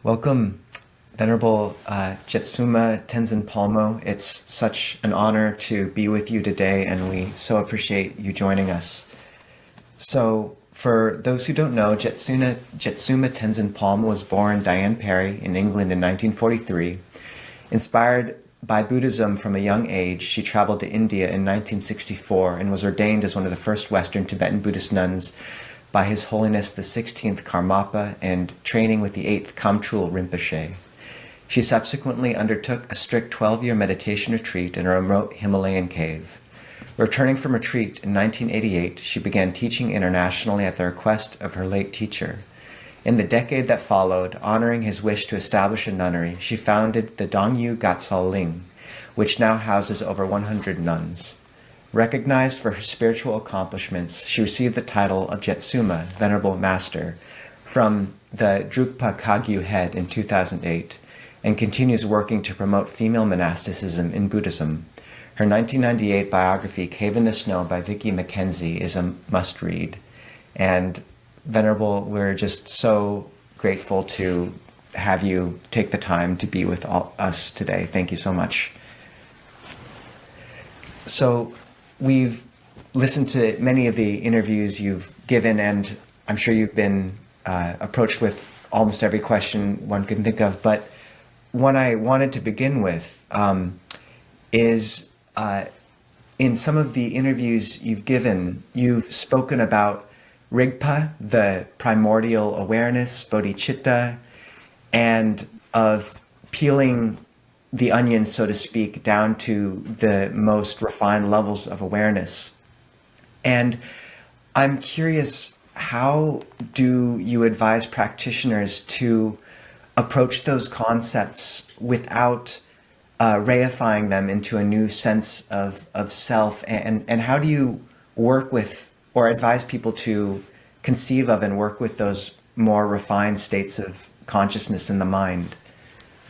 Welcome, Venerable Jetsunma Tenzin Palmo. It's such an honor to be with you today, and we so appreciate you joining us. So, for those who don't know, Jetsunma Tenzin Palmo was born Diane Parry in England in 1943. Inspired by Buddhism from a young age, she traveled to India in 1964 and was ordained as one of the first Western Tibetan Buddhist nuns by His Holiness the 16th Karmapa and training with the 8th Khamtrul Rinpoche. She subsequently undertook a strict 12-year meditation retreat in a remote Himalayan cave. Returning from retreat in 1988, she began teaching internationally at the request of her late teacher. In the decade that followed, honoring his wish to establish a nunnery, she founded the Dongyu Gatsal Ling, which now houses over 100 nuns. Recognized for her spiritual accomplishments, she received the title of Jetsunma, Venerable Master, from the Rigpa Kagyu head in 2008, and continues working to promote female monasticism in Buddhism. Her 1998 biography, Cave in the Snow by Vicki McKenzie, is a must-read. And Venerable, we're just so grateful to have you take the time to be with us today. Thank you so much. So, we've listened to many of the interviews you've given, and I'm sure you've been approached with almost every question one can think of. But what I wanted to begin with is in some of the interviews you've given, you've spoken about Rigpa, the primordial awareness, bodhicitta, and of peeling the onion, so to speak, down to the most refined levels of awareness. And I'm curious, how do you advise practitioners to approach those concepts without reifying them into a new sense of self? And how do you work with or advise people to conceive of and work with those more refined states of consciousness in the mind?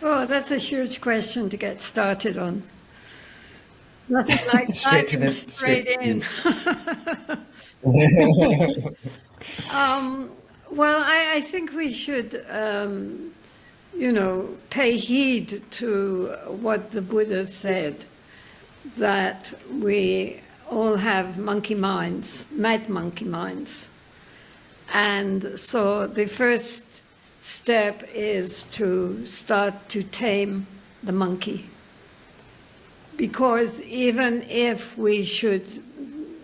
Oh, that's a huge question to get started on. Nothing like straight in. Well, I think we should, pay heed to what the Buddha said, that we all have monkey minds, mad monkey minds. And so the first step is to start to tame the monkey. Because even if we should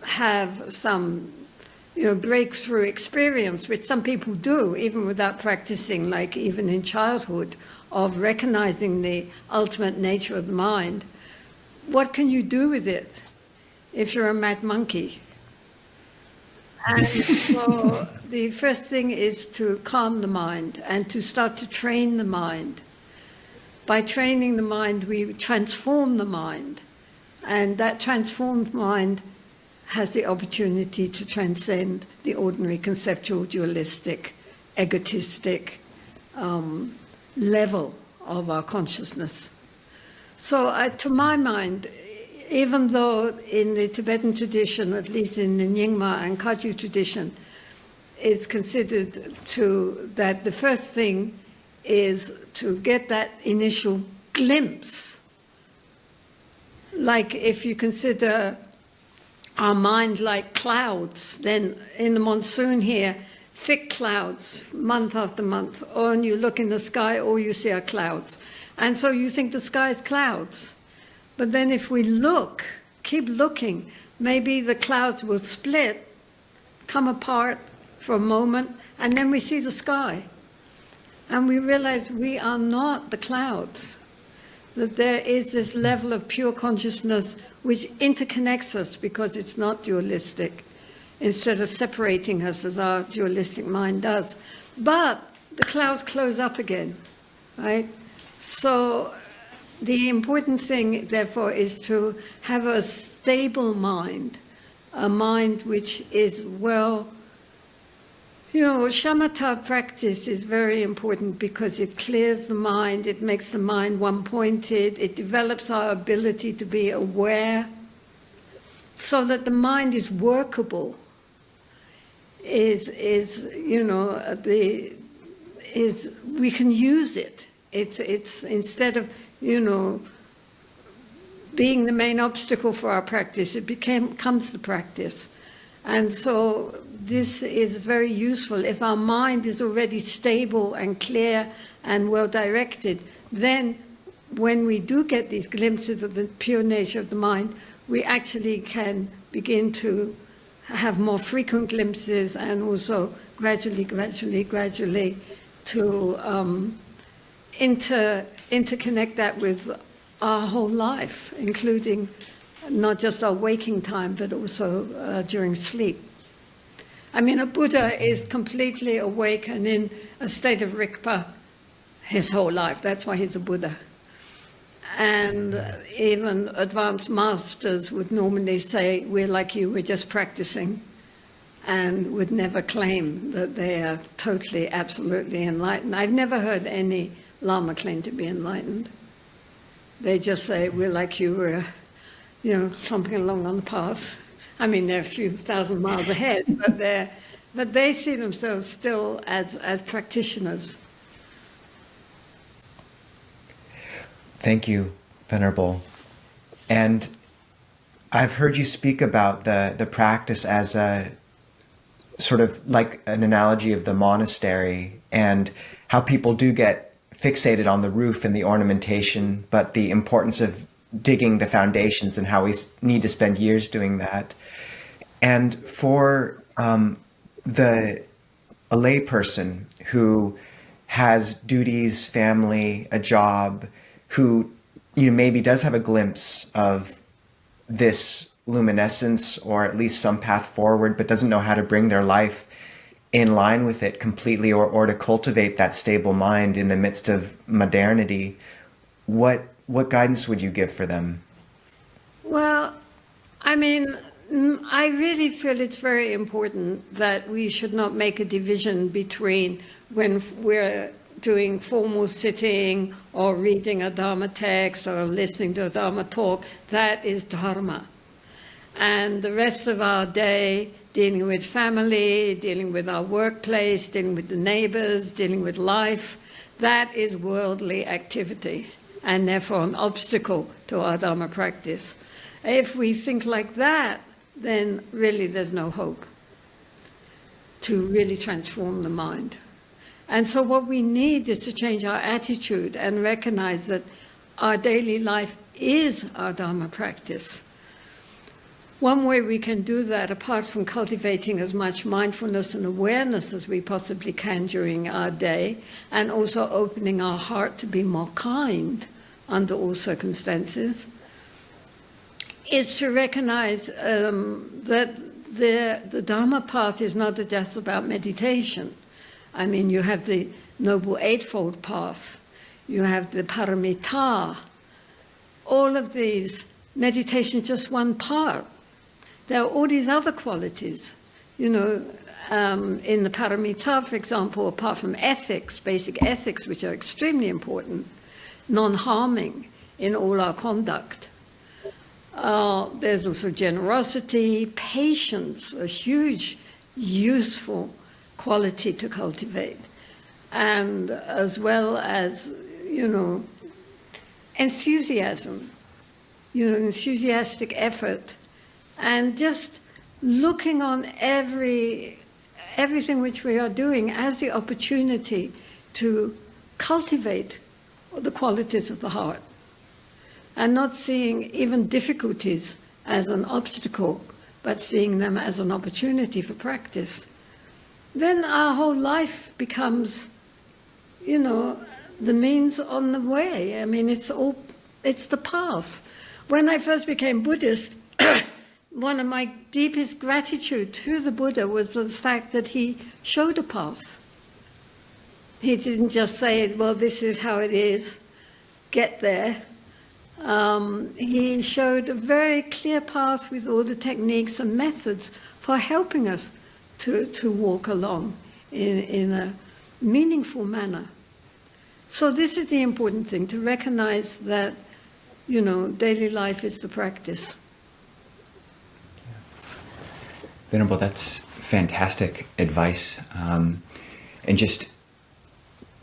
have some breakthrough experience, which some people do, even without practicing, like even in childhood, of recognizing the ultimate nature of the mind, what can you do with it if you're a mad monkey? And so the first thing is to calm the mind and to start to train the mind. By training the mind, we transform the mind. And that transformed mind has the opportunity to transcend the ordinary conceptual, dualistic, egotistic level of our consciousness. So to my mind, even though in the Tibetan tradition, at least in the Nyingma and Kagyu tradition, it's considered that the first thing is to get that initial glimpse. Like if you consider our mind like clouds, then in the monsoon here, thick clouds, month after month, or when you look in the sky, all you see are clouds. And so you think the sky is clouds. But then if we look, keep looking, maybe the clouds will split, come apart for a moment, and then we see the sky. And we realize we are not the clouds, that there is this level of pure consciousness which interconnects us because it's not dualistic, instead of separating us as our dualistic mind does. But the clouds close up again, right? So the important thing, therefore, is to have a stable mind, a mind which is shamatha practice is very important because it clears the mind, it makes the mind one-pointed, it develops our ability to be aware so that the mind is workable, is we can use it. It's instead of, being the main obstacle for our practice, it becomes the practice. And so this is very useful. If our mind is already stable and clear and well directed, then when we do get these glimpses of the pure nature of the mind, we actually can begin to have more frequent glimpses, and also gradually to interconnect that with our whole life, including not just our waking time, but also during sleep. I mean, a Buddha is completely awake and in a state of Rigpa his whole life. That's why he's a Buddha. And even advanced masters would normally say, we're like you, we're just practicing, and would never claim that they are totally, absolutely enlightened. I've never heard any Lama claim to be enlightened. They just say, we're like you, we're, clumping along on the path. I mean, they're a few thousand miles ahead, but they see themselves still as practitioners. Thank you, Venerable. And I've heard you speak about the practice as a sort of like an analogy of the monastery, and how people do get fixated on the roof and the ornamentation, but the importance of digging the foundations and how we need to spend years doing that. And for a layperson who has duties, family, a job, who maybe does have a glimpse of this luminescence, or at least some path forward, but doesn't know how to bring their life in line with it completely, or to cultivate that stable mind in the midst of modernity, what guidance would you give for them? Well, I mean, I really feel it's very important that we should not make a division between when we're doing formal sitting or reading a Dharma text or listening to a Dharma talk. That is Dharma. And the rest of our day, dealing with family, dealing with our workplace, dealing with the neighbors, dealing with life, that is worldly activity, and therefore an obstacle to our Dharma practice. If we think like that, then really there's no hope to really transform the mind. And so what we need is to change our attitude and recognize that our daily life is our Dharma practice. One way we can do that, apart from cultivating as much mindfulness and awareness as we possibly can during our day, and also opening our heart to be more kind under all circumstances, is to recognize that the Dharma path is not just about meditation. I mean, you have the Noble Eightfold Path, you have the Paramita. All of these, meditation is just one part. There are all these other qualities. In the Paramita, for example, apart from ethics, basic ethics, which are extremely important, non-harming in all our conduct. There's also generosity, patience, a huge, useful quality to cultivate, and as well as, enthusiasm, enthusiastic effort, and just looking on everything which we are doing as the opportunity to cultivate the qualities of the heart, and not seeing even difficulties as an obstacle, but seeing them as an opportunity for practice. Then our whole life becomes, the means on the way. I mean, it's the path. When I first became Buddhist, one of my deepest gratitude to the Buddha was the fact that he showed a path. He didn't just say, well, this is how it is, get there. He showed a very clear path with all the techniques and methods for helping us to walk along in a meaningful manner. So this is the important thing, to recognize that, daily life is the practice. Venerable, that's fantastic advice. And just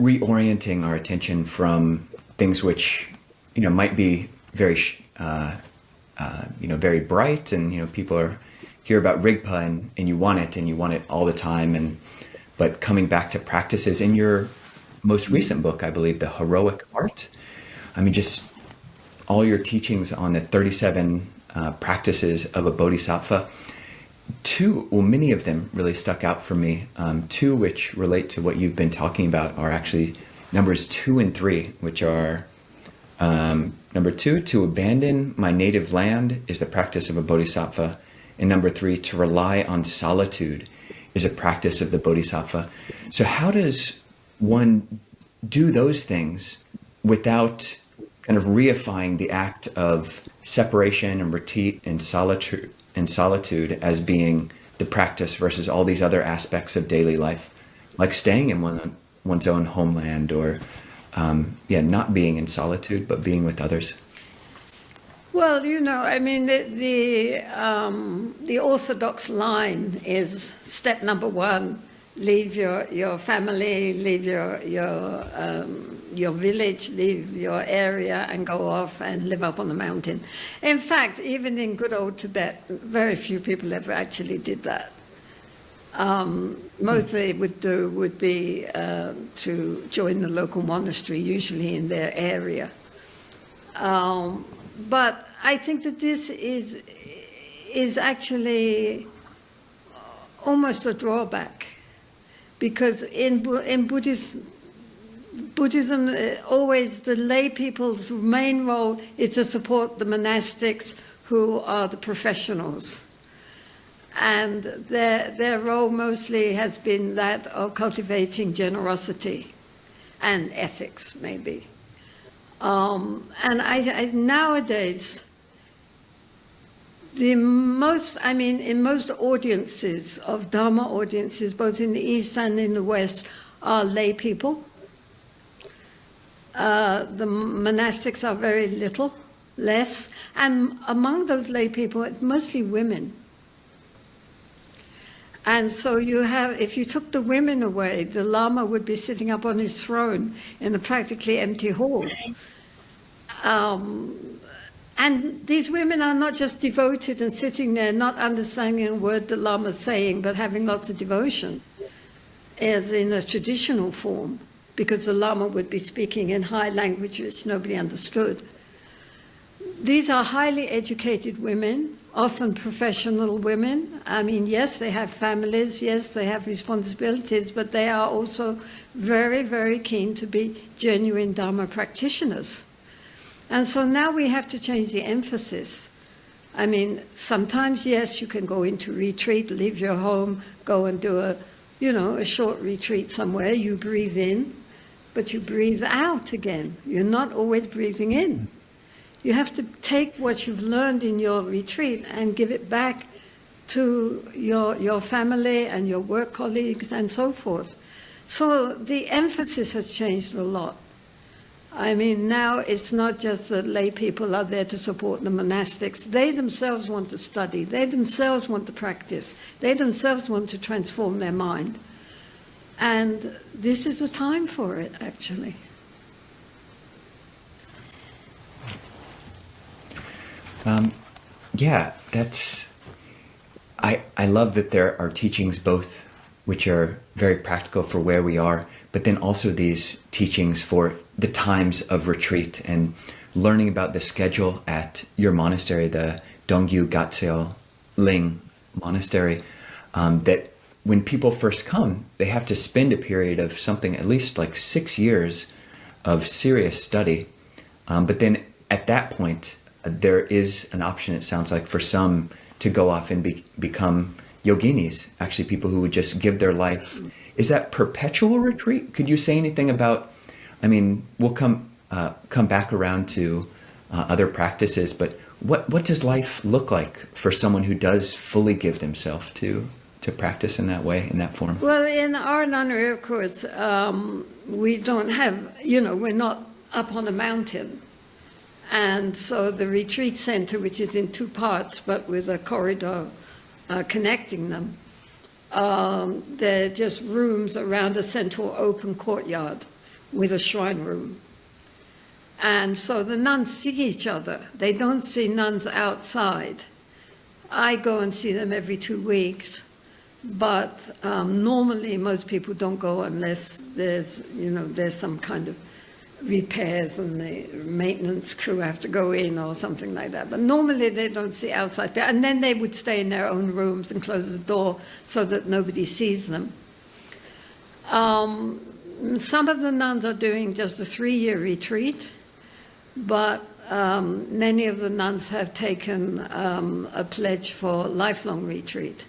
reorienting our attention from things which, might be very, very bright, and, people hear about Rigpa and you want it all the time. But coming back to practices in your most recent book, I believe, The Heroic Art, just all your teachings on the 37 practices of a bodhisattva, many of them really stuck out for me. Two which relate to what you've been talking about are actually numbers 2 and 3, which are number 2, to abandon my native land is the practice of a bodhisattva. And number 3, to rely on solitude is a practice of the bodhisattva. So how does one do those things without kind of reifying the act of separation and retreat and solitude as being the practice versus all these other aspects of daily life, like staying in one's own homeland, or not being in solitude but being with others? Well, the orthodox line is step number 1: leave your family, leave your village, leave your area, and go off and live up on the mountain. In fact, even in good old Tibet, very few people ever actually did that. Most they would do would be to join the local monastery, usually in their area. But I think that this is actually almost a drawback, because in Buddhism, always the lay people's main role is to support the monastics, who are the professionals. And their role mostly has been that of cultivating generosity and ethics, maybe. And I nowadays, in most audiences of Dharma audiences, both in the East and in the West, are lay people. The monastics are very less. And among those lay people, it's mostly women. And so if you took the women away, the Lama would be sitting up on his throne in a practically empty hall. And these women are not just devoted and sitting there, not understanding a word the Lama's saying, but having lots of devotion, as in a traditional form, because the Lama would be speaking in high language which nobody understood. These are highly educated women, often professional women. Yes, they have families, yes, they have responsibilities, but they are also very, very keen to be genuine Dharma practitioners. And so now we have to change the emphasis. Sometimes, yes, you can go into retreat, leave your home, go and do a short retreat somewhere. You breathe in, but you breathe out again. You're not always breathing in. You have to take what you've learned in your retreat and give it back to your family and your work colleagues and so forth. So the emphasis has changed a lot. Now it's not just that lay people are there to support the monastics. They themselves want to study. They themselves want to practice. They themselves want to transform their mind. And this is the time for it, actually. I love that there are teachings both which are very practical for where we are, but then also these teachings for the times of retreat and learning about the schedule at your monastery, the Dongyu Gatsal Ling monastery, that when people first come, they have to spend a period of something at least like 6 years of serious study. But then at that point, there is an option, it sounds like, for some to go off and become yoginis, actually people who would just give their life. Is that perpetual retreat? Could you say anything about, we'll come back around to other practices, but what does life look like for someone who does fully give themselves to practice in that way, in that form? Well, in our nunnery, of course, we don't have, we're not up on a mountain. And so the retreat center, which is in 2 parts, but with a corridor connecting them, they're just rooms around a central open courtyard. with a shrine room. And so the nuns see each other. They don't see nuns outside. I go and see them every 2 weeks, but normally most people don't go unless there's some kind of repairs and the maintenance crew have to go in or something like that. But normally they don't see outside. And then they would stay in their own rooms and close the door so that nobody sees them. Some of the nuns are doing just a 3-year retreat, but many of the nuns have taken a pledge for lifelong retreat.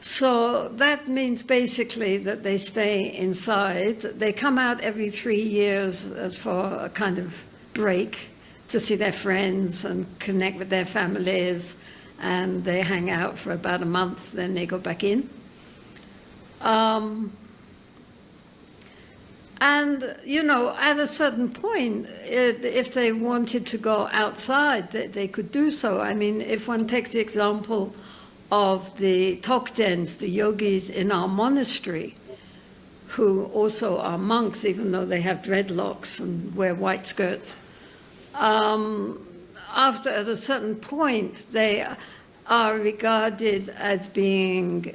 So that means basically that they stay inside. They come out every 3 years for a kind of break to see their friends and connect with their families, and they hang out for about a month, then they go back in. And, at a certain point, if they wanted to go outside, they could do so. I mean, if one takes the example of the Tokdens, the yogis in our monastery, who also are monks, even though they have dreadlocks and wear white skirts, at a certain point, they are regarded as being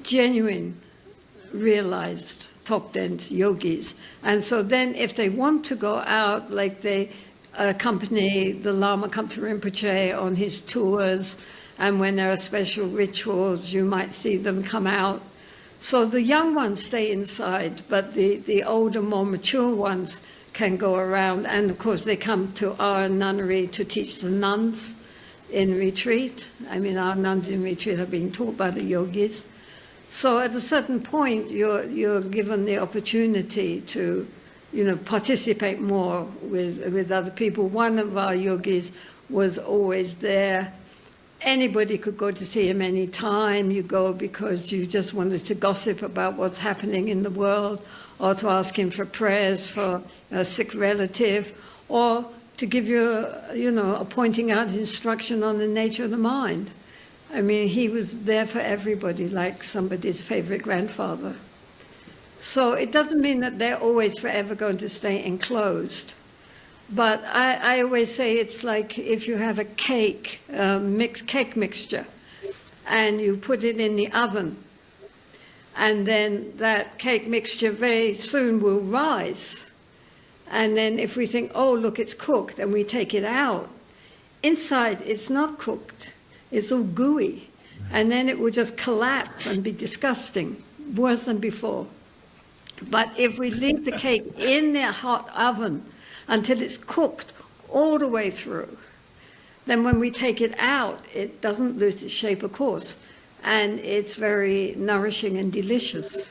genuine, realized Tokdens yogis. And so then if they want to go out, like they accompany the Lama Khamtrul Rinpoche on his tours, and when there are special rituals, you might see them come out. So the young ones stay inside, but the older, more mature ones can go around. And of course, they come to our nunnery to teach the nuns in retreat. I mean, our nuns in retreat are being taught by the yogis. So at a certain point, you're given the opportunity to, participate more with other people. One of our yogis was always there. Anybody could go to see him any time. You go because you just wanted to gossip about what's happening in the world, or to ask him for prayers for a sick relative, or to give you, a pointing out instruction on the nature of the mind. I mean, he was there for everybody, like somebody's favorite grandfather. So it doesn't mean that they're always forever going to stay enclosed. But I always say it's like if you have a cake, cake mixture, and you put it in the oven, and then that cake mixture very soon will rise. And then if we think, oh, look, it's cooked, and we take it out, inside it's not cooked. It's all gooey. And then it will just collapse and be disgusting, worse than before. But if we leave the cake in the hot oven until it's cooked all the way through, then when we take it out, it doesn't lose its shape or course. And it's very nourishing and delicious.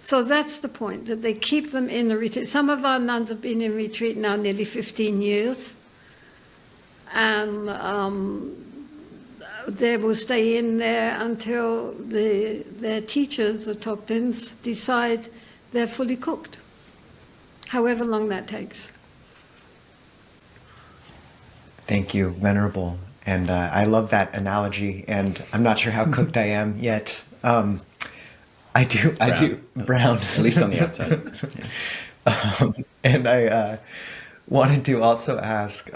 So that's the point, that they keep them in the retreat. Some of our nuns have been in retreat now nearly 15 years. And they will stay in there until their teachers, the Tokdens, decide they're fully cooked, however long that takes. Thank you, Venerable. And I love that analogy, and I'm not sure how cooked I am yet. I do brown. At least on the outside. Yeah. And I wanted to also ask,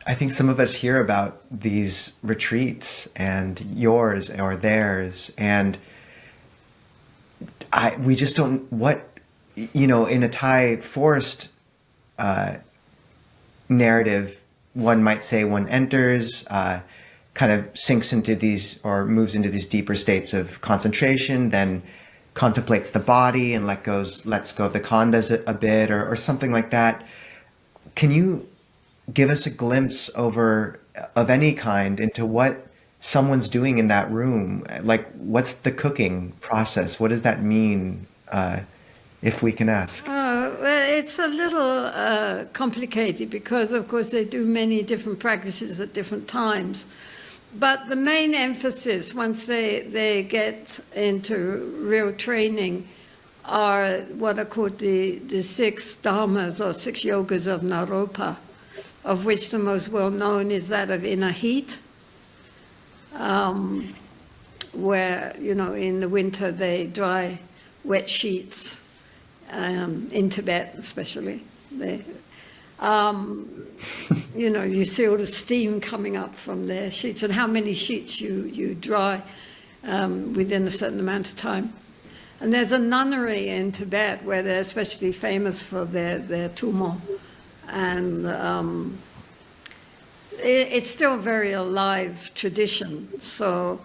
I think some of us hear about these retreats and yours or theirs, and we just don't, in a Thai forest narrative, one might say one enters, kind of sinks into these or moves into these deeper states of concentration, then contemplates the body and lets go of the khandhas a bit or something like that. Can you give us a glimpse of any kind into what someone's doing in that room? Like, what's the cooking process? What does that mean, if we can ask? Well, it's a little complicated because, of course, they do many different practices at different times. But the main emphasis, once they get into real training, are what are called the 6 dharmas or 6 yogas of Naropa, of which the most well-known is that of inner heat, where, in the winter they dry wet sheets, in Tibet especially. You see all the steam coming up from their sheets, and how many sheets you dry within a certain amount of time. And there's a nunnery in Tibet where they're especially famous for their tummo. And it's still a very alive tradition. So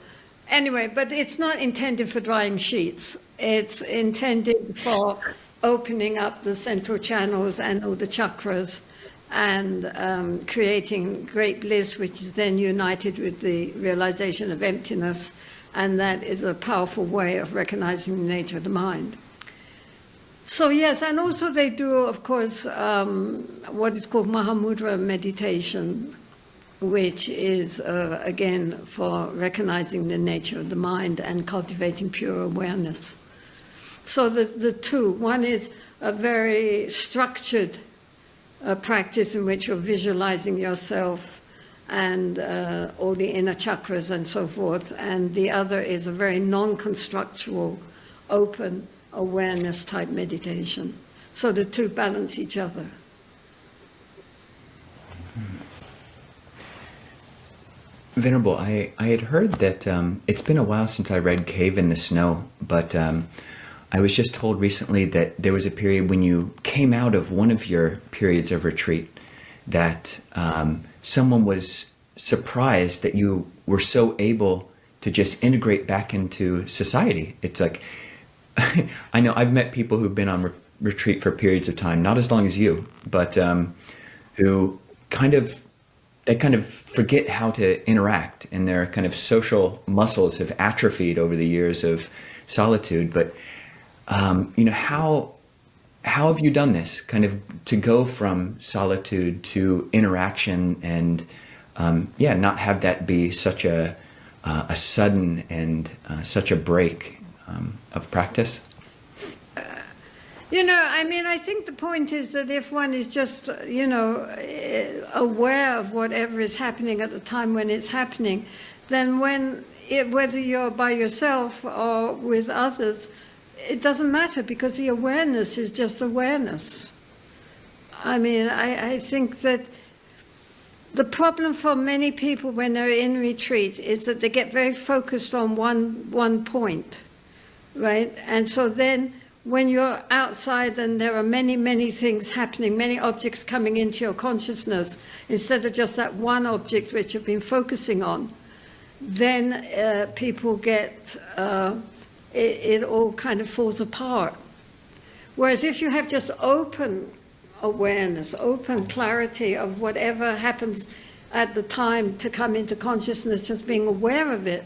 anyway, but it's not intended for drying sheets. It's intended for opening up the central channels and all the chakras and creating great bliss, which is then united with the realization of emptiness. And that is a powerful way of recognizing the nature of the mind. So yes, and also they do, of course, what is called Mahamudra meditation, which is, again, for recognizing the nature of the mind and cultivating pure awareness. So the two, one is a very structured practice in which you're visualizing yourself and all the inner chakras and so forth, and the other is a very non-constructual, open awareness type meditation. So the two balance each other. Venerable, I had heard that it's been a while since I read Cave in the Snow, but I was just told recently that there was a period when you came out of one of your periods of retreat that someone was surprised that you were so able to just integrate back into society. It's like, I know I've met people who've been on retreat for periods of time, not as long as you, but who kind of forget how to interact, and their kind of social muscles have atrophied over the years of solitude. But how have you done this, kind of to go from solitude to interaction and not have that be such a sudden and such a break of practice? I think the point is that if one is just, aware of whatever is happening at the time when it's happening, then whether you're by yourself or with others, it doesn't matter, because the awareness is just awareness. I think that the problem for many people when they're in retreat is that they get very focused on one point, right? And so then when you're outside and there are many, many things happening, many objects coming into your consciousness, instead of just that one object which you've been focusing on, then people get, it all kind of falls apart. Whereas if you have just open awareness, open clarity of whatever happens at the time to come into consciousness, just being aware of it,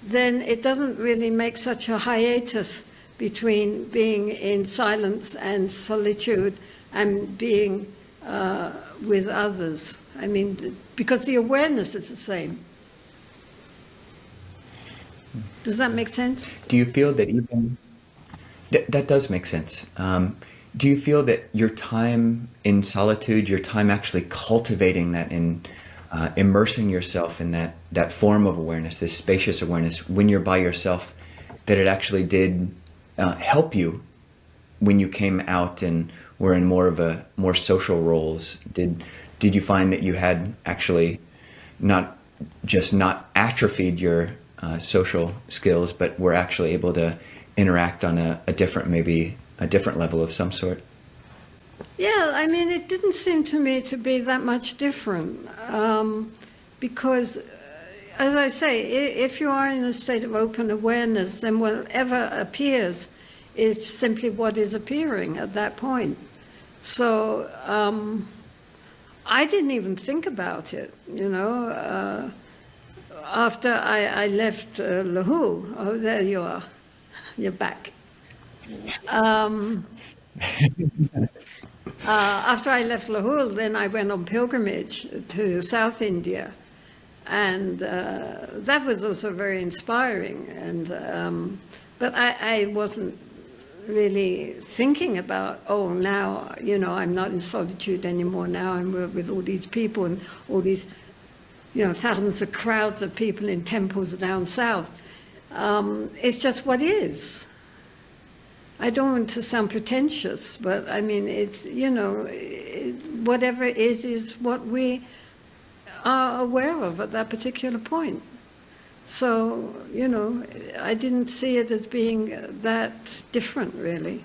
then it doesn't really make such a hiatus between being in silence and solitude and being with others. Because the awareness is the same. Does that make sense? Do you feel that even... That does make sense. Do you feel that your time in solitude, your time actually cultivating that and immersing yourself in that form of awareness, this spacious awareness, when you're by yourself, that it actually did help you when you came out and were in more social roles? Did you find that you had actually not atrophied your social skills, but were actually able to interact on a different level of some sort? Yeah, it didn't seem to me to be that much different, because, as I say, if you are in a state of open awareness, then whatever appears is simply what is appearing at that point. So I didn't even think about it, after I left Lahu. Oh, there you are. You're back. After I left Lahore, then I went on pilgrimage to South India, and that was also very inspiring. And but I wasn't really thinking about, oh, now I'm not in solitude anymore. Now I'm with all these people and all these thousands of crowds of people in temples down south. It's just what is. I don't want to sound pretentious, but I mean, it's, whatever it is what we are aware of at that particular point. So, I didn't see it as being that different, really.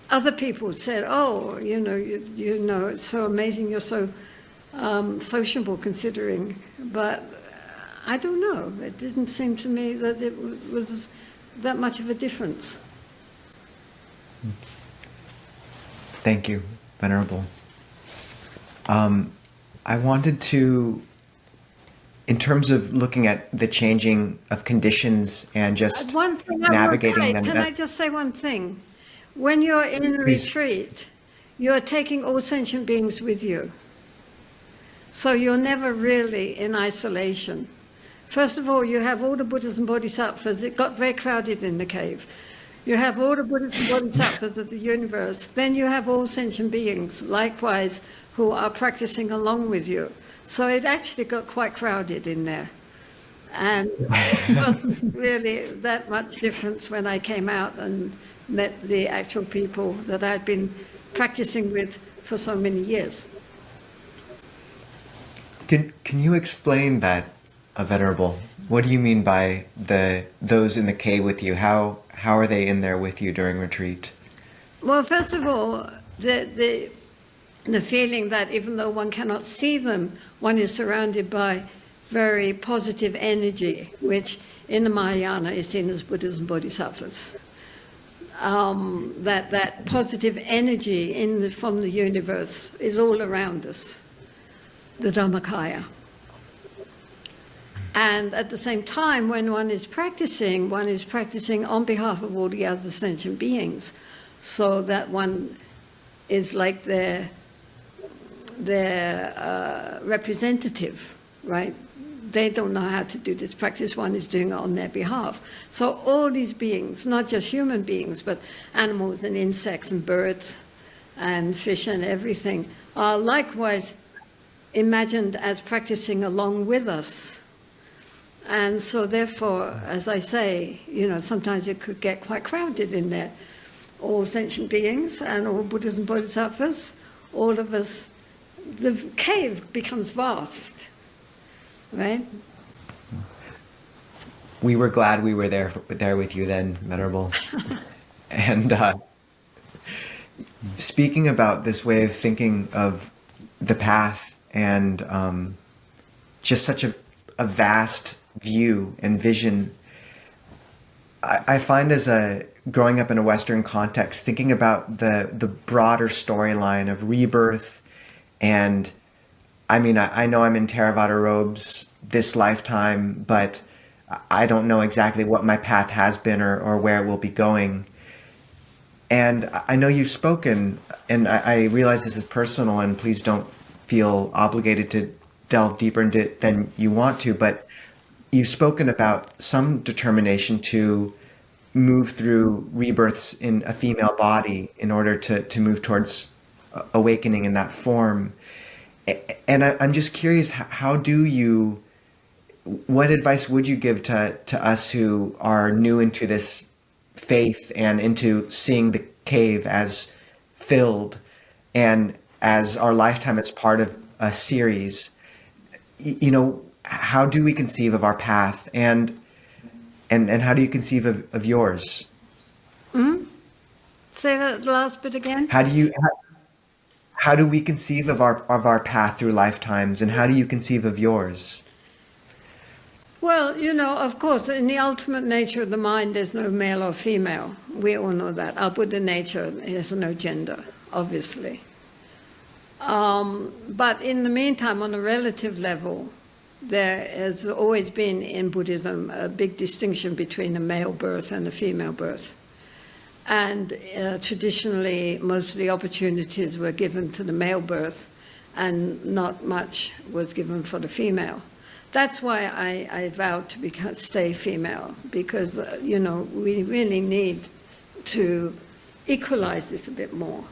Other people said, oh, it's so amazing, you're so sociable considering, but I don't know. It didn't seem to me that it was that much of a difference. Thank you, Venerable. I wanted to, in terms of looking at the changing of conditions and just One thing navigating them. Can I just say one thing? When you're in a Please. retreat, you're taking all sentient beings with you. So you're never really in isolation. First of all, you have all the Buddhas and Bodhisattvas. It got very crowded in the cave. You have all the Buddhas and Bodhisattvas of the universe. Then you have all sentient beings, likewise, who are practicing along with you. So it actually got quite crowded in there. And it wasn't really that much difference when I came out and met the actual people that I'd been practicing with for so many years. Can you explain that, Venerable? What do you mean by those in the cave with you? How are they in there with you during retreat? Well, first of all, the feeling that even though one cannot see them, one is surrounded by very positive energy, which in the Mahayana is seen as Buddhas and Bodhisattvas. That positive energy from the universe is all around us, the Dhammakaya. And at the same time, when one is practicing on behalf of all the other sentient beings, so that one is like their representative, right? They don't know how to do this practice, one is doing it on their behalf. So all these beings, not just human beings, but animals and insects and birds and fish and everything, are likewise imagined as practicing along with us. And so therefore, as I say, sometimes it could get quite crowded in there. All sentient beings and all Buddhas and Bodhisattvas, all of us, the cave becomes vast, right? We were glad we were there with you then, Venerable. And speaking about this way of thinking of the path and just such a vast view and vision, I find growing up in a Western context, thinking about the broader storyline of rebirth. And I mean, I know I'm in theravada robes this lifetime, but I don't know exactly what my path has been or where it will be going. And I know you've spoken, and I realize this is personal, and please don't feel obligated to delve deeper into it than you want to, but you've spoken about some determination to move through rebirths in a female body in order to move towards awakening in that form. And I'm just curious, what advice would you give to us who are new into this faith and into seeing the cave as filled and as our lifetime as part of a series? How do we conceive of our path, and how do you conceive of yours? Say that last bit again. How do we conceive of our path through lifetimes, and how do you conceive of yours? Well, of course, in the ultimate nature of the mind, there's no male or female. We all know that. Our Buddha nature has no gender, obviously. But in the meantime, on a relative level, there has always been in Buddhism a big distinction between a male birth and a female birth. And traditionally, most of the opportunities were given to the male birth, and not much was given for the female. That's why I vowed to stay female, because, we really need to equalize this a bit more,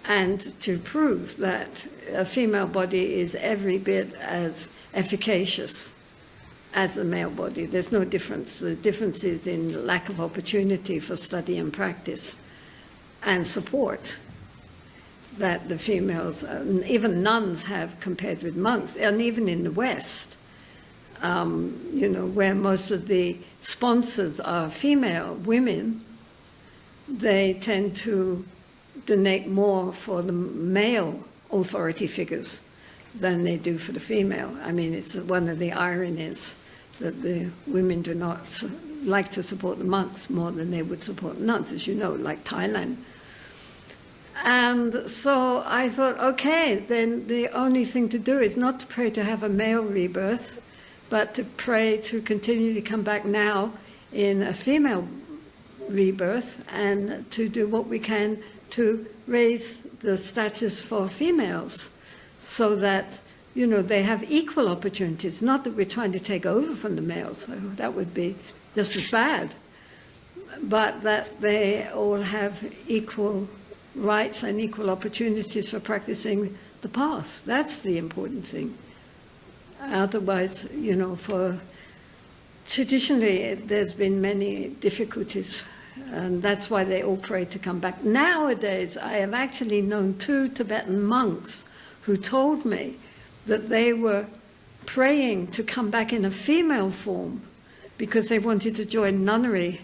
and to prove that a female body is every bit as efficacious as the male body. There's no difference. The difference is in lack of opportunity for study and practice and support that the females, even nuns, have compared with monks, and even in the West, where most of the sponsors are female women, they tend to donate more for the male authority figures than they do for the female. I mean, it's one of the ironies that the women do not like to support the monks more than they would support nuns, as you know, like Thailand. And so I thought, okay, then the only thing to do is not to pray to have a male rebirth, but to pray to continually come back now in a female rebirth and to do what we can to raise the status for females so that, they have equal opportunities. Not that we're trying to take over from the males, so that would be just as bad, but that they all have equal rights and equal opportunities for practicing the path. That's the important thing. Otherwise, for traditionally, there's been many difficulties, and that's why they all pray to come back. Nowadays, I have actually known 2 Tibetan monks who told me that they were praying to come back in a female form because they wanted to join nunnery,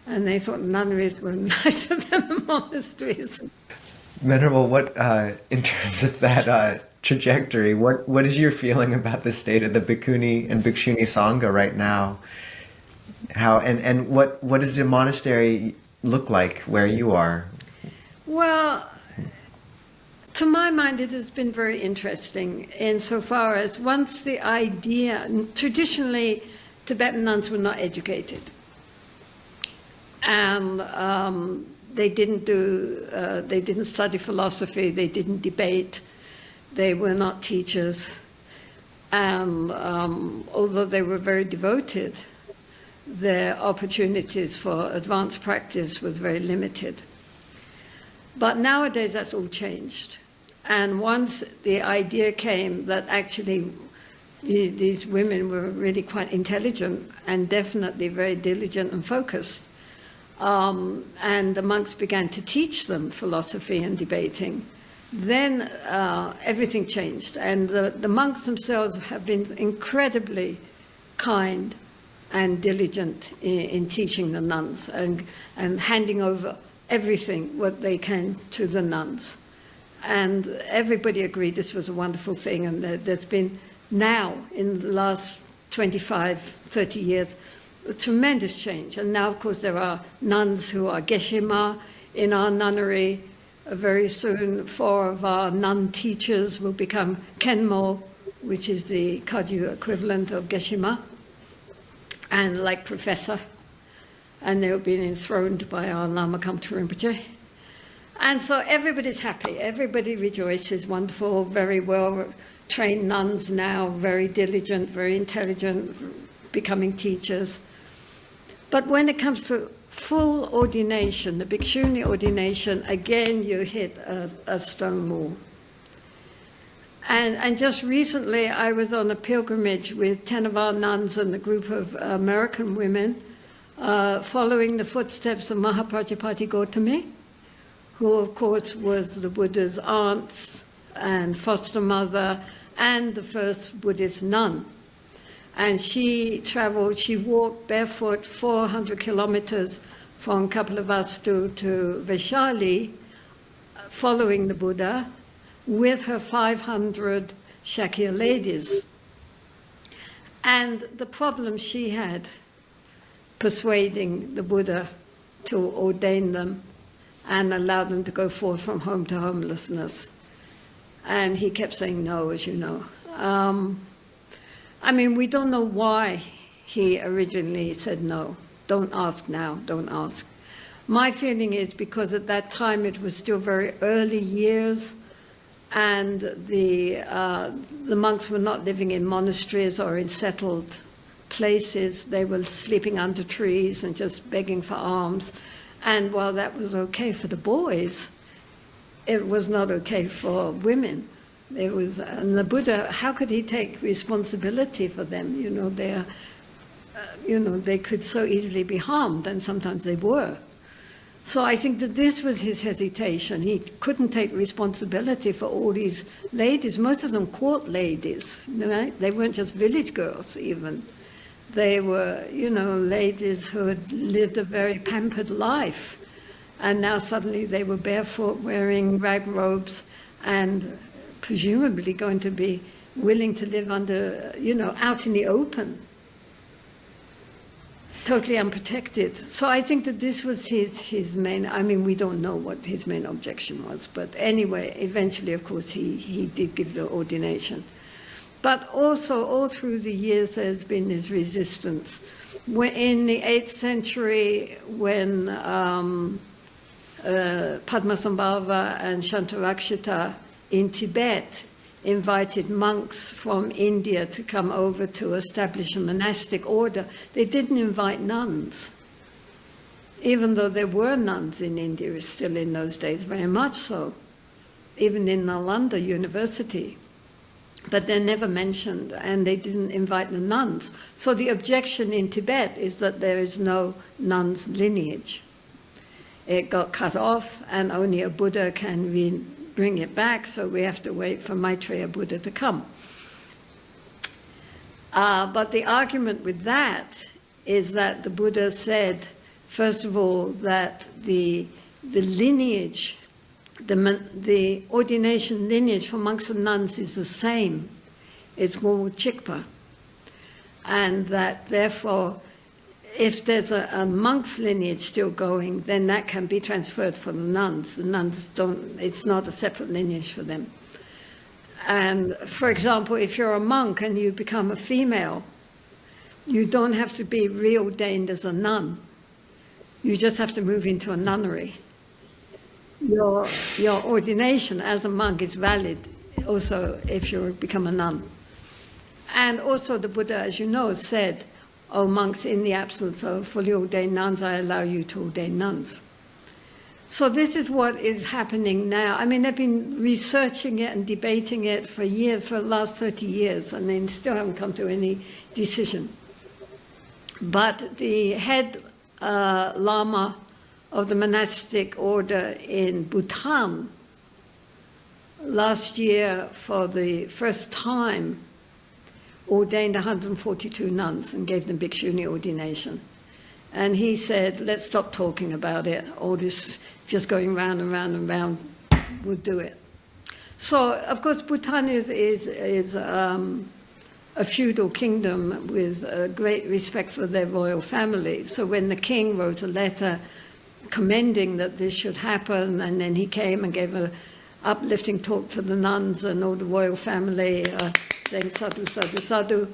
and they thought nunneries were nicer than the monasteries. Venerable, what in terms of that trajectory, what is your feeling about the state of the Bhikkhuni and Bikshuni Sangha right now? How and what does the monastery look like where you are? Well, to my mind, it has been very interesting insofar as once the idea, traditionally, Tibetan nuns were not educated. And they didn't study philosophy, they didn't debate, they were not teachers. And although they were very devoted, their opportunities for advanced practice was very limited. But nowadays that's all changed. And once the idea came that actually these women were really quite intelligent and definitely very diligent and focused, and the monks began to teach them philosophy and debating, then everything changed. And the monks themselves have been incredibly kind and diligent in teaching the nuns and handing over everything what they can to the nuns. And everybody agreed this was a wonderful thing, and there's been now, in the last 25, 30 years, a tremendous change. And now, of course, there are nuns who are Geshe-ma in our nunnery. Very soon, 4 of our nun teachers will become Kenmo, which is the Kagyu equivalent of Geshe-ma, and like professor. And they'll be enthroned by our Lama Khamtrul Rinpoche. And so everybody's happy. Everybody rejoices. Wonderful, very well-trained nuns now, very diligent, very intelligent, becoming teachers. But when it comes to full ordination, the Bhikshuni ordination, again you hit a stone wall. And just recently I was on a pilgrimage with 10 of our nuns and a group of American women following the footsteps of Mahaprajapati Gautami, who of course was the Buddha's aunt and foster mother and the first Buddhist nun. And she walked barefoot 400 kilometers from Kapilavastu to Vaishali, following the Buddha, with her 500 Shakya ladies. And the problem she had persuading the Buddha to ordain them and allow them to go forth from home to homelessness. And he kept saying no, as you know. I mean, we don't know why he originally said no. Don't ask now, don't ask. My feeling is because at that time it was still very early years, and the monks were not living in monasteries or in settled places. They were sleeping under trees and just begging for alms. And while that was okay for the boys, it was not okay for women, It was, and the Buddha, how could he take responsibility for them? You know, they could so easily be harmed, and sometimes they were. So I think that this was his hesitation. He couldn't take responsibility for all these ladies, most of them court ladies, right? They weren't just village girls even. They were, you know, ladies who had lived a very pampered life. And now suddenly they were barefoot, wearing rag robes, and presumably going to be willing to live under, you know, out in the open. Totally unprotected. So I think that this was his main, I mean, we don't know what his main objection was, but anyway, eventually, of course, he did give the ordination. But also, all through the years, there's been this resistance. In the 8th century, when Padmasambhava and Shantarakshita in Tibet invited monks from India to come over to establish a monastic order, they didn't invite nuns. Even though there were nuns in India still in those days, very much so, even in Nalanda University. But they're never mentioned, and they didn't invite the nuns. So the objection in Tibet is that there is no nuns' lineage. It got cut off, and only a Buddha can bring it back, so we have to wait for Maitreya Buddha to come. But the argument with that is that the Buddha said, first of all, that the lineage, the ordination lineage for monks and nuns is the same. It's called Chikpa. And that therefore, if there's a monk's lineage still going, then that can be transferred for the nuns. The nuns don't, it's not a separate lineage for them. And for example, if you're a monk and you become a female, you don't have to be reordained as a nun. You just have to move into a nunnery. Your ordination as a monk is valid also if you become a nun. And also the Buddha, as you know, said, "O monks, in the absence of fully ordained nuns, I allow you to ordain nuns." So this is what is happening now. I mean, they've been researching it and debating it for years, for the last 30 years, and they still haven't come to any decision. But the head Lama of the monastic order in Bhutan last year, for the first time, ordained 142 nuns and gave them Bhikshuni ordination. And he said, let's stop talking about it. All this just going round and round and round, we'll do it. So, of course, Bhutan is a feudal kingdom with great respect for their royal family. So when the king wrote a letter commending that this should happen, and then he came and gave an uplifting talk to the nuns and all the royal family, saying sadhu, sadhu, sadhu,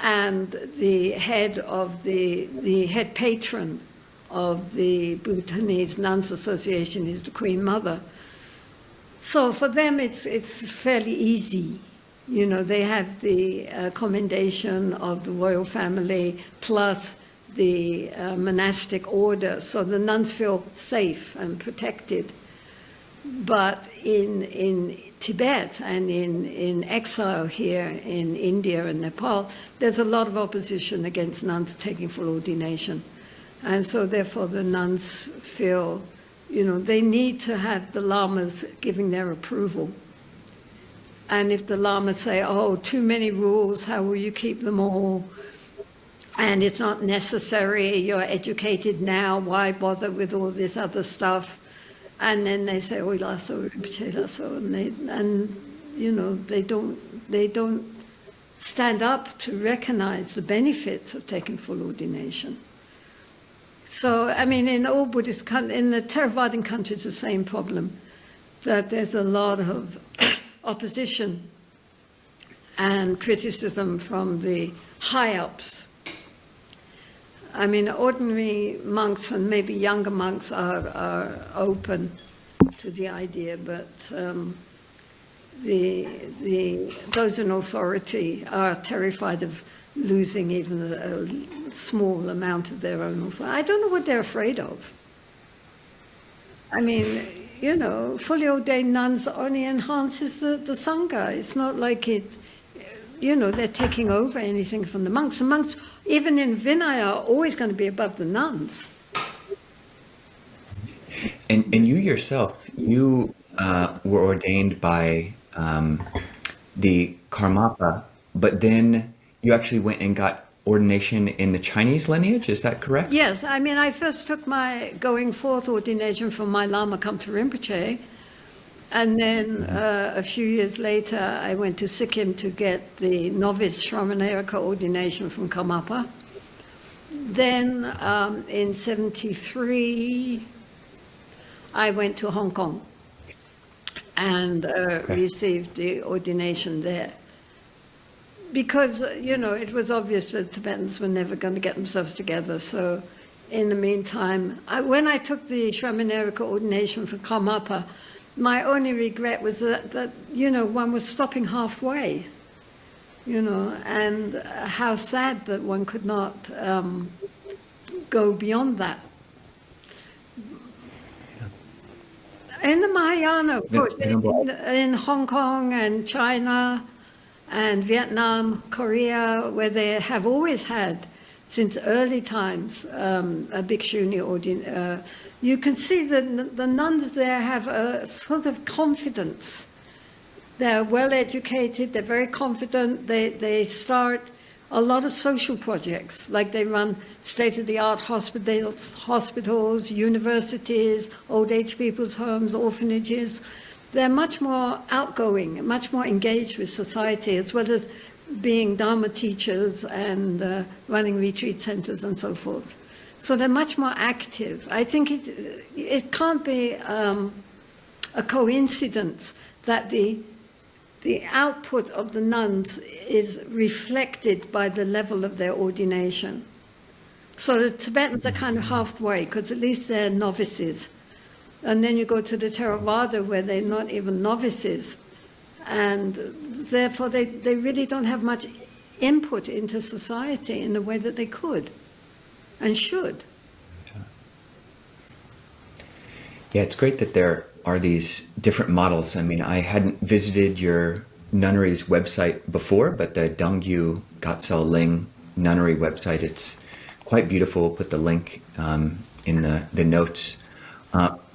and the head of the head patron of the Bhutanese Nuns Association is the Queen Mother. So for them, it's fairly easy. You know, they have the commendation of the royal family plus the monastic order, so the nuns feel safe and protected. But in Tibet and in exile here in India and Nepal, there's a lot of opposition against nuns taking full ordination. And so therefore the nuns feel, you know, they need to have the lamas giving their approval. And if the lamas say, oh, too many rules, how will you keep them all? And it's not necessary, you're educated now, why bother with all this other stuff? And then they say, "Oi lasso, lasso," and you know, they don't stand up to recognize the benefits of taking full ordination. So, I mean, in all Buddhist in the Theravadan countries, the same problem, that there's a lot of opposition and criticism from the high-ups. I mean, ordinary monks and maybe younger monks are open to the idea, but those in authority are terrified of losing even a small amount of their own authority. I don't know what they're afraid of. I mean, fully ordained nuns only enhances the Sangha. It's not like they're taking over anything from the monks. The monks, even in Vinaya, are always going to be above the nuns. And you yourself, you were ordained by the Karmapa, but then you actually went and got ordination in the Chinese lineage, is that correct? Yes, I mean, I first took my going forth ordination from my Lama Khamtrul Rinpoche, and then a few years later I went to Sikkim to get the novice Shramanayaka ordination from Karmapa. Then in 73 I went to Hong Kong and received the ordination there. Because, it was obvious that Tibetans were never going to get themselves together. So in the meantime, when I took the Shramanayaka ordination from Karmapa, my only regret was that one was stopping halfway, and how sad that one could not go beyond that. In the Mahayana, of course, in Hong Kong and China and Vietnam, Korea, where they have always had, since early times, a Bhikshuni ordination, you can see that the nuns there have a sort of confidence. They're well educated, they're very confident, they start a lot of social projects, like they run state-of-the-art hospitals, universities, old age people's homes, orphanages. They're much more outgoing, much more engaged with society, as well as being Dharma teachers and running retreat centers and so forth. So they're much more active. I think it can't be a coincidence that the output of the nuns is reflected by the level of their ordination. So the Tibetans are kind of halfway, because at least they're novices. And then you go to the theravada, where they're not even novices. And therefore, they really don't have much input into society in the way that they could and should. Yeah, it's great that there are these different models. I mean, I hadn't visited your nunnery's website before, but the Dongyu Gatsal Ling nunnery website, it's quite beautiful. We'll put the link in the notes.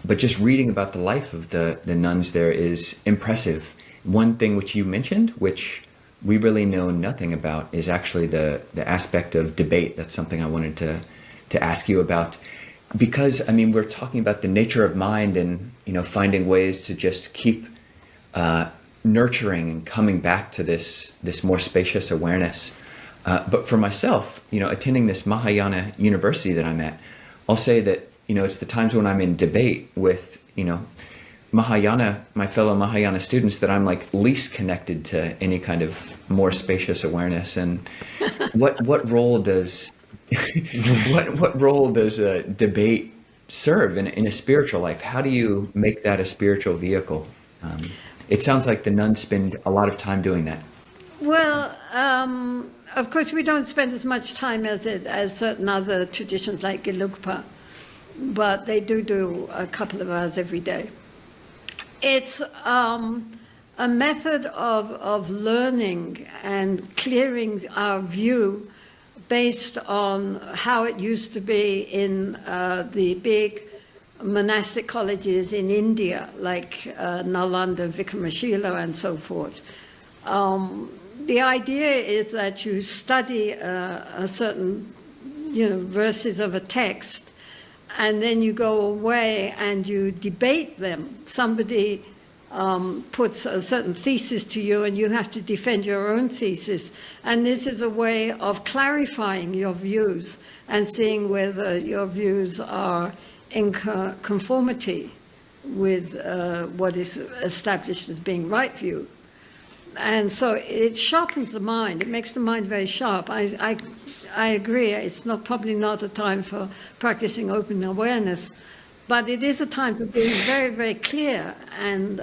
But just reading about the life of the nuns there is impressive. One thing which you mentioned, which we really know nothing about, is actually the aspect of debate. That's something I wanted to ask you about. Because, I mean, we're talking about the nature of mind and, finding ways to just keep nurturing and coming back to this more spacious awareness. But for myself, attending this Mahayana university that I'm at, I'll say that, it's the times when I'm in debate with, Mahayana, my fellow Mahayana students, that I'm like least connected to any kind of more spacious awareness. And what role does what role does a debate serve in a spiritual life? How do you make that a spiritual vehicle? It sounds like the nuns spend a lot of time doing that. Well, of course, we don't spend as much time as certain other traditions like Gelugpa, but they do a couple of hours every day. It's a method of learning and clearing our view based on how it used to be in the big monastic colleges in India, like Nalanda, Vikramasila, and so forth. The idea is that you study a certain, verses of a text, and then you go away and you debate them. Somebody puts a certain thesis to you, and you have to defend your own thesis. And this is a way of clarifying your views and seeing whether your views are in conformity with what is established as being right view. And so it sharpens the mind. It makes the mind very sharp. I agree. It's probably not a time for practicing open awareness, but it is a time for being very, very clear and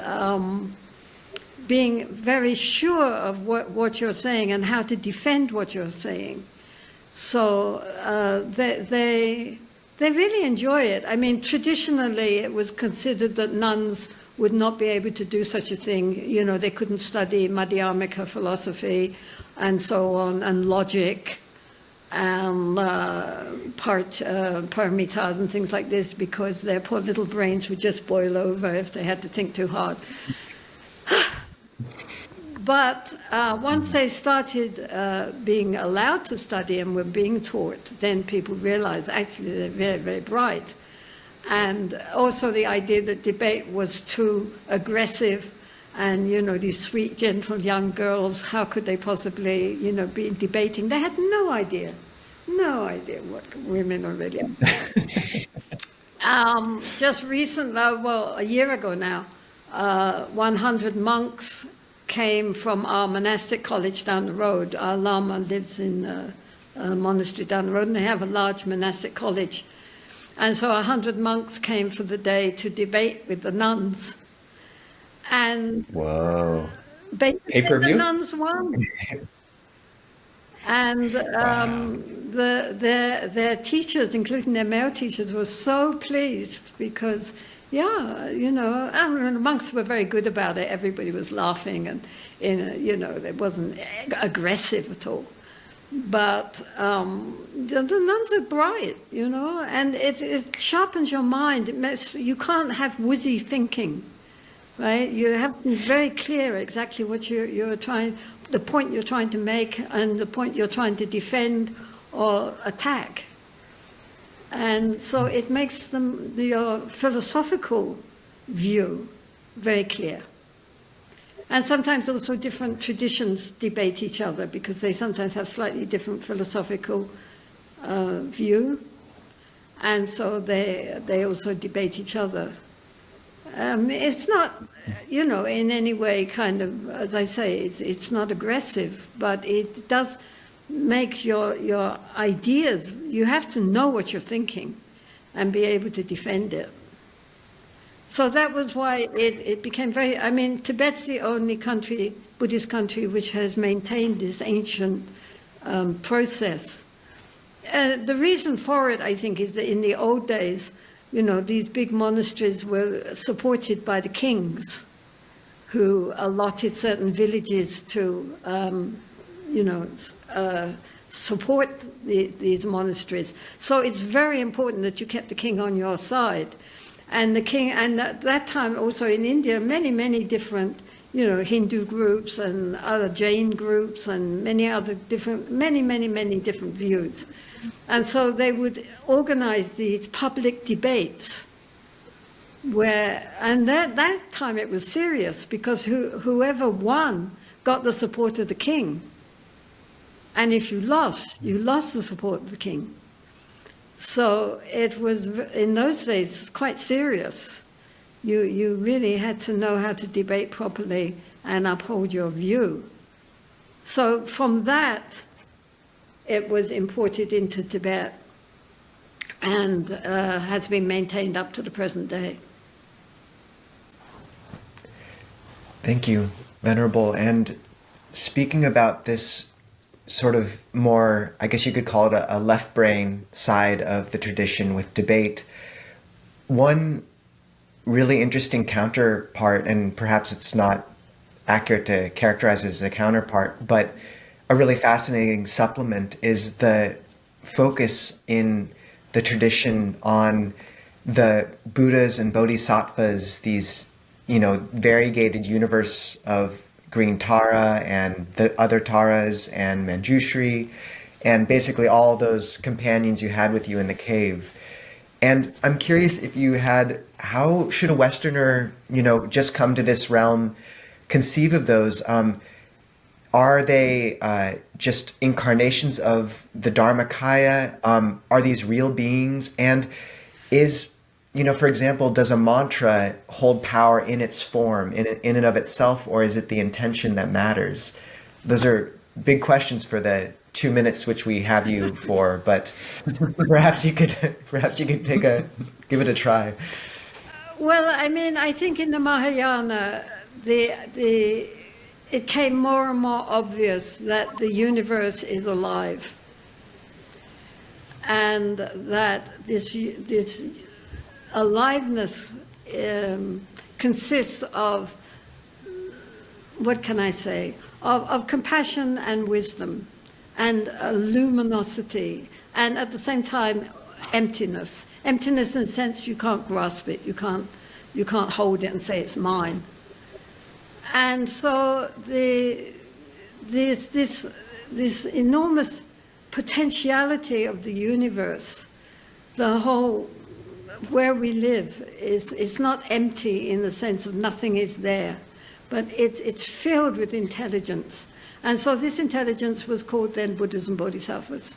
being very sure of what you're saying and how to defend what you're saying. So They really enjoy it. I mean, traditionally, it was considered that nuns would not be able to do such a thing. You know, they couldn't study Madhyamika philosophy and so on, and logic, and paramitas and things like this, because their poor little brains would just boil over if they had to think too hard. But once they started being allowed to study and were being taught, then people realized actually they're very, very bright. And also the idea that debate was too aggressive, and, you know, these sweet, gentle young girls, how could they possibly, you know, be debating? They had no idea what women are really about. Just recently, well, a year ago now, 100 monks came from our monastic college down the road. Our Lama lives in a monastery down the road, and they have a large monastic college. And so 100 monks came for the day to debate with the nuns. And Whoa. basically Pay-per-view? the nuns won. And their teachers, including their male teachers, were so pleased because, yeah, you know, and the monks were very good about it. Everybody was laughing, and, you know, it wasn't aggressive at all. But the nuns are bright, you know, and it sharpens your mind. You can't have woozy thinking, right? You have to be very clear exactly what you're trying, the point you're trying to make, and the point you're trying to defend or attack. And so it makes your philosophical view very clear. And sometimes also different traditions debate each other, because they sometimes have slightly different philosophical view. And so they also debate each other. It's not, you know, in any way kind of, as I say, it's not aggressive, but it does make your ideas, you have to know what you're thinking and be able to defend it. So that was why it became very, I mean, Tibet's the only country, Buddhist country, which has maintained this ancient process. The reason for it, I think, is that in the old days, you know, these big monasteries were supported by the kings, who allotted certain villages to, you know, support these monasteries. So it's very important that you kept the king on your side. And the king, and at that time also in India, many, many different, you know, Hindu groups and other Jain groups and many other different, many different views. And so they would organize these public debates where, and that time it was serious, because whoever won got the support of the king. And if you lost the support of the king. So it was, in those days, quite serious. You really had to know how to debate properly and uphold your view. So from that, it was imported into Tibet and has been maintained up to the present day. Thank you, Venerable. And speaking about this sort of more, I guess you could call it a left brain side of the tradition with debate, one really interesting counterpart, and perhaps it's not accurate to characterize it as a counterpart, but a really fascinating supplement is the focus in the tradition on the Buddhas and Bodhisattvas, these, you know, variegated universe of green Tara and the other Taras and Manjushri, and basically all those companions you had with you in the cave. And I'm curious if you had, how should a Westerner, you know, just come to this realm, conceive of those? Are they just incarnations of the Dharmakaya? Are these real beings? And is, you know, for example, does a mantra hold power in its form, in and of itself, or is it the intention that matters? Those are big questions for the 2 minutes which we have you for, but perhaps you could give it a try. Well, I mean, I think in the Mahayana, it came more and more obvious that the universe is alive. and that this aliveness consists of, what can I say, of compassion and wisdom and luminosity, and at the same time emptiness. Emptiness in the sense you can't grasp it, you can't hold it and say it's mine. And so this enormous potentiality of the universe, the whole where we live is not empty in the sense of nothing is there, but it's filled with intelligence. And so this intelligence was called then Buddhism Bodhisattvas.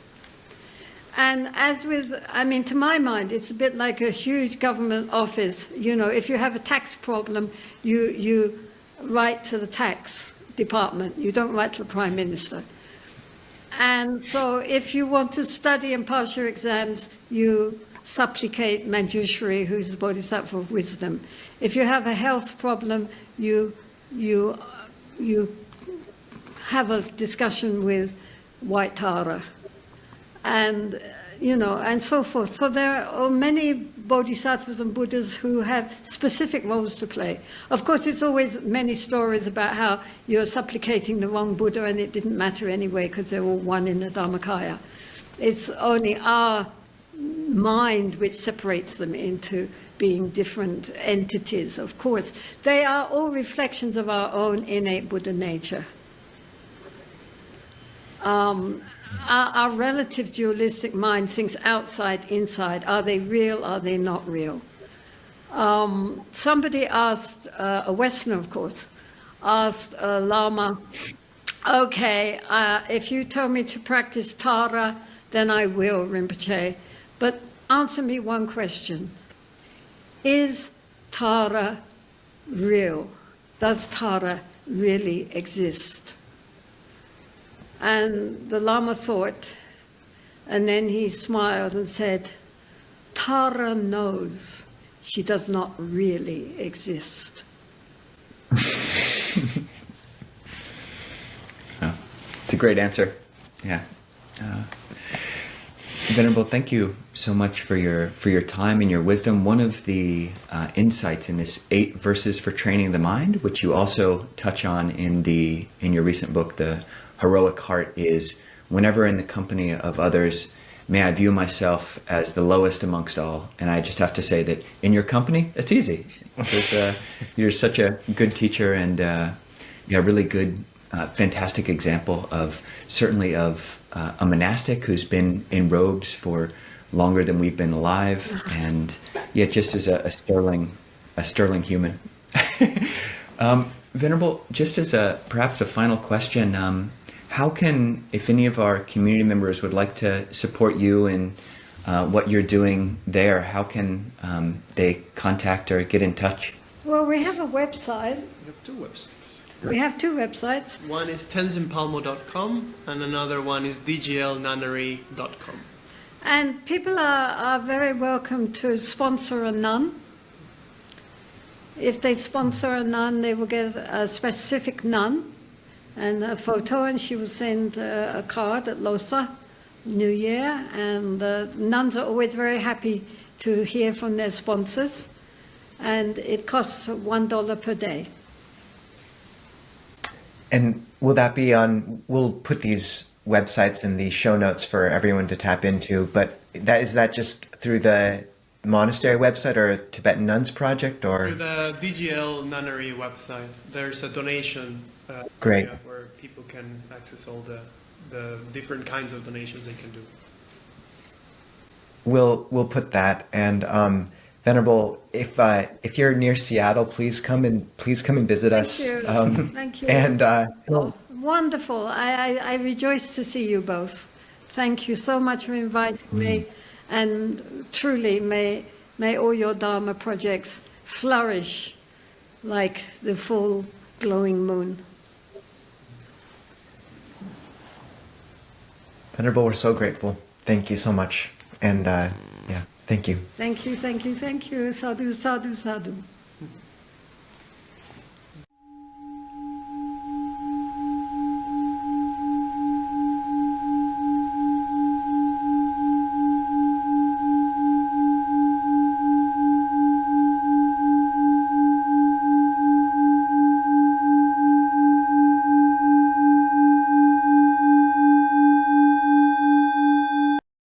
And as with, I mean, to my mind, it's a bit like a huge government office. You know, if you have a tax problem, you write to the tax department. You don't write to the Prime Minister. And so if you want to study and pass your exams, you supplicate Manjushri, who's the Bodhisattva of wisdom. If you have a health problem, you have a discussion with White Tara, and and so forth. So there are many bodhisattvas and Buddhas who have specific roles to play. Of course, it's always many stories about how you're supplicating the wrong Buddha and it didn't matter anyway because they're all one in the Dharmakaya. It's only our mind which separates them into being different entities. Of course, they are all reflections of our own innate Buddha nature. Our relative dualistic mind thinks outside, inside. Are they real? Are they not real? Somebody asked, a Westerner, of course, asked a Lama, okay, if you tell me to practice Tara, then I will, Rinpoche. But answer me one question. Is Tara real? Does Tara really exist? And the Lama thought, and then he smiled and said, Tara knows she does not really exist. Oh, it's a great answer. Yeah. Venerable, thank you so much for your time and your wisdom. One of the insights in this 8 verses for training the mind, which you also touch on in your recent book, The Heroic Heart, is whenever in the company of others, may I view myself as the lowest amongst all. And I just have to say that in your company, it's easy. You're such a good teacher and really good, fantastic example of a monastic who's been in robes for longer than we've been alive, and yet just as a sterling human. Venerable, just as perhaps a final question, how can, if any of our community members would like to support you in what you're doing there, how can they contact or get in touch? Well, we have a website. We have 2 websites. We have 2 websites. One is tenzin.palmo.com and another one is dglnunnery.com. And people are very welcome to sponsor a nun. If they sponsor a nun, they will get a specific nun and a photo, and she will send a card at Losar, New Year. And the nuns are always very happy to hear from their sponsors. And it costs $1 per day. And will that be we'll put these websites in the show notes for everyone to tap into, but is that just through the monastery website or a Tibetan Nuns Project, or? Through the DGL Nunnery website, there's a donation Great. area where people can access all the different kinds of donations they can do. We'll put that, and Venerable, if you're near Seattle, please come and visit us. Thank you. Thank you. And wonderful. I rejoice to see you both. Thank you so much for inviting me, and truly may all your Dharma projects flourish like the full glowing moon. Venerable, we're so grateful. Thank you so much, and thank you. Thank you, thank you, thank you. Sadhu, sadhu, sadhu.